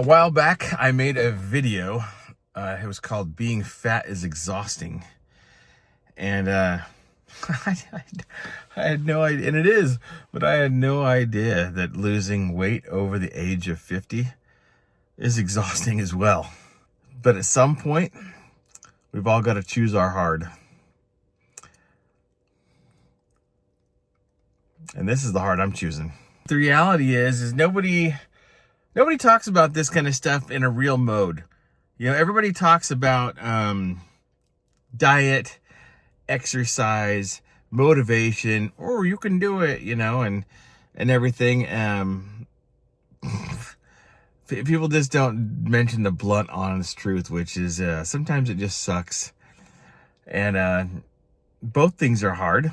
A while back, I made a video. It was called "Being Fat is Exhausting," and I had no idea, and it is, but I had no idea that losing weight over the age of 50 is exhausting as well. But at some point, we've all got to choose our hard, and this is the hard I'm choosing. The reality is nobody talks about this kind of stuff in a real mode. You know, everybody talks about diet, exercise, motivation, or you can do it, you know, and everything. People just don't mention the blunt, honest truth, which is sometimes it just sucks. And both things are hard,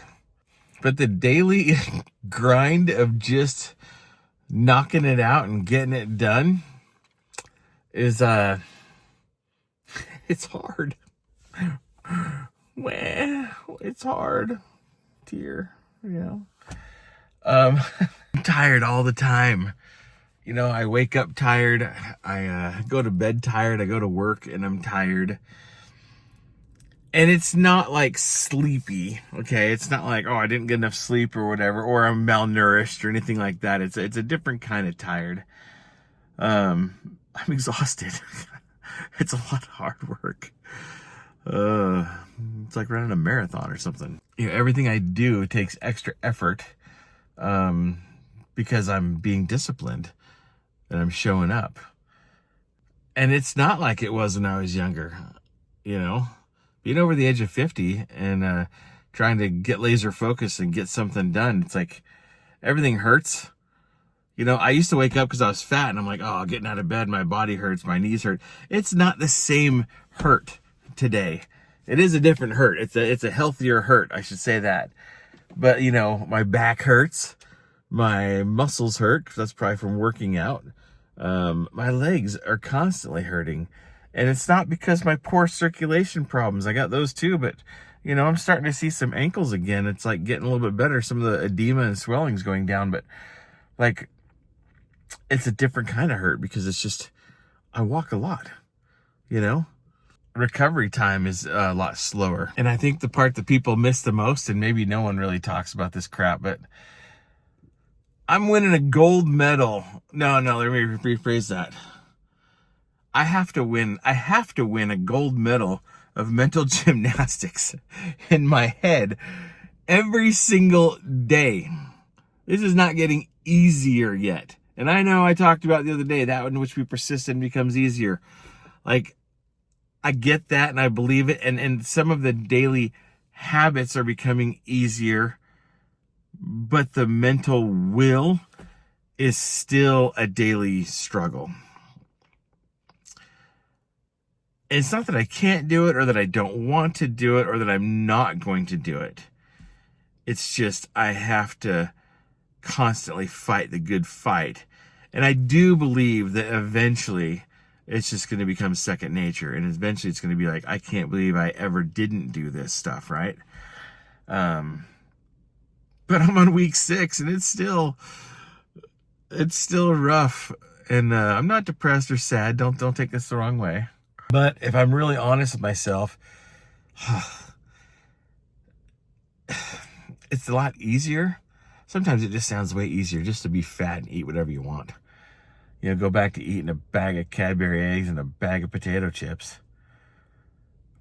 but the daily grind of just knocking it out and getting it done is it's hard. Well, it's hard, dear, you know. I'm tired all the time. You know, I wake up tired, I go to bed tired, I go to work and I'm tired. And it's not like sleepy, okay? It's not like, oh, I didn't get enough sleep or whatever, or I'm malnourished or anything like that. It's a different kind of tired. I'm exhausted. It's a lot of hard work. It's like running a marathon or something. You know, everything I do takes extra effort because I'm being disciplined and I'm showing up. And it's not like it was when I was younger, you know? Being over the age of 50 and trying to get laser focused and get something done, it's like everything hurts. You know, I used to wake up because I was fat and I'm like, oh, getting out of bed, my body hurts, my knees hurt. It's not the same hurt today. It is a different hurt. It's a healthier hurt, I should say that. But, you know, my back hurts, my muscles hurt, 'cause that's probably from working out. My legs are constantly hurting. And it's not because my poor circulation problems. I got those too, but, you know, I'm starting to see some ankles again. It's like getting a little bit better. Some of the edema and swelling's going down, but like, it's a different kind of hurt because it's just, I walk a lot, you know? Recovery time is a lot slower. And I think the part that people miss the most, and maybe no one really talks about this crap, but I'm winning a gold medal. No, let me rephrase that. I have to win a gold medal of mental gymnastics in my head every single day. This is not getting easier yet. And I know I talked about the other day, that in which we persist and becomes easier. Like, I get that and I believe it. And some of the daily habits are becoming easier, but the mental will is still a daily struggle. It's not that I can't do it or that I don't want to do it or that I'm not going to do it. It's just I have to constantly fight the good fight. And I do believe that eventually it's just going to become second nature. And eventually it's going to be like, I can't believe I ever didn't do this stuff, right? But I'm on week 6 and it's still rough. And I'm not depressed or sad. Don't take this the wrong way. But if I'm really honest with myself, it's a lot easier. Sometimes it just sounds way easier just to be fat and eat whatever you want. You know, go back to eating a bag of Cadbury eggs and a bag of potato chips.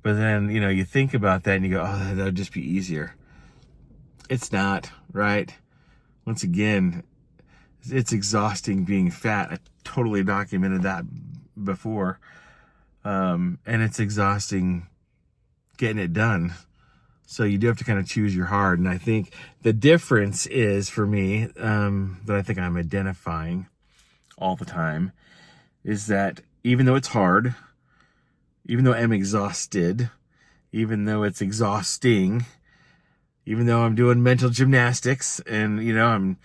But then, you know, you think about that and you go, oh, that would just be easier. It's not, right? Once again, it's exhausting being fat. I totally documented that before. And it's exhausting getting it done. So you do have to kind of choose your hard. And I think the difference is for me, that I think I'm identifying all the time, is that even though it's hard, even though I'm exhausted, even though it's exhausting, even though I'm doing mental gymnastics and, you know, I'm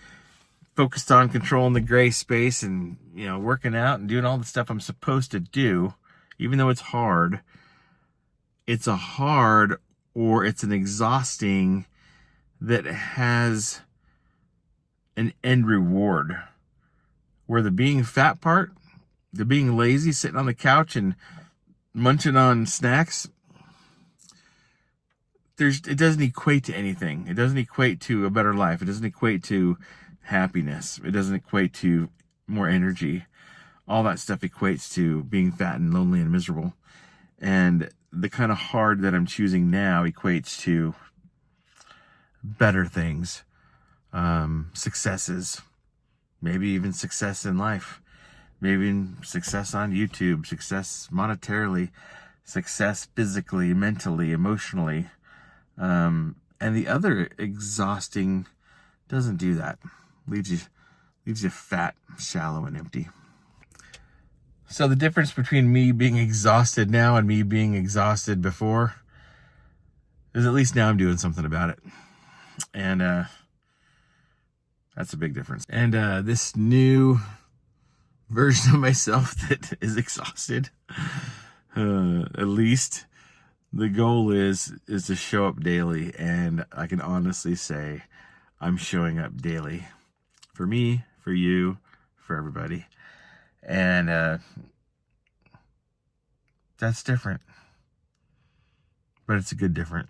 focused on controlling the gray space and, you know, working out and doing all the stuff I'm supposed to do, even though it's hard, it's a hard or it's an exhausting that has an end reward. Where the being fat part, The being lazy, sitting on the couch and munching on snacks, it doesn't equate to anything. It doesn't equate to a better life. It doesn't equate to happiness. It doesn't equate to more energy. All that stuff equates to being fat and lonely and miserable. And the kind of hard that I'm choosing now equates to better things, successes, maybe even success in life, maybe even success on YouTube, success monetarily, success physically, mentally, emotionally. And the other exhausting doesn't do that. Leaves you fat, shallow, and empty. So the difference between me being exhausted now and me being exhausted before is at least now I'm doing something about it. And that's a big difference. And this new version of myself that is exhausted, at least the goal is to show up daily. And I can honestly say I'm showing up daily for me, for you, for everybody. And that's different, but it's a good different.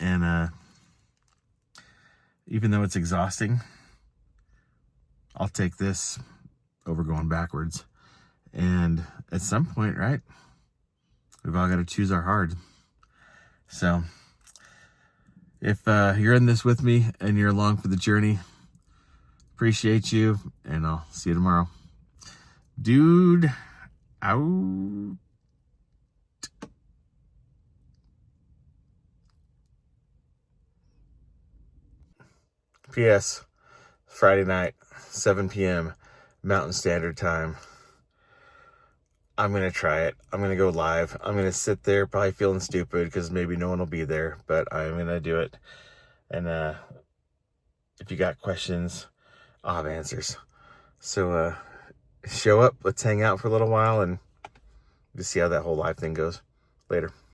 And even though it's exhausting, I'll take this over going backwards. And at some point, right, we've all got to choose our hard. So if you're in this with me and you're along for the journey, appreciate you, and I'll see you tomorrow. Dude, out. P.S. Friday night, 7 p.m. Mountain Standard Time. I'm going to try it. I'm going to go live. I'm going to sit there probably feeling stupid because maybe no one will be there, but I'm going to do it. And if you got questions, I'll have answers. So show up. Let's hang out for a little while and just see how that whole live thing goes. Later.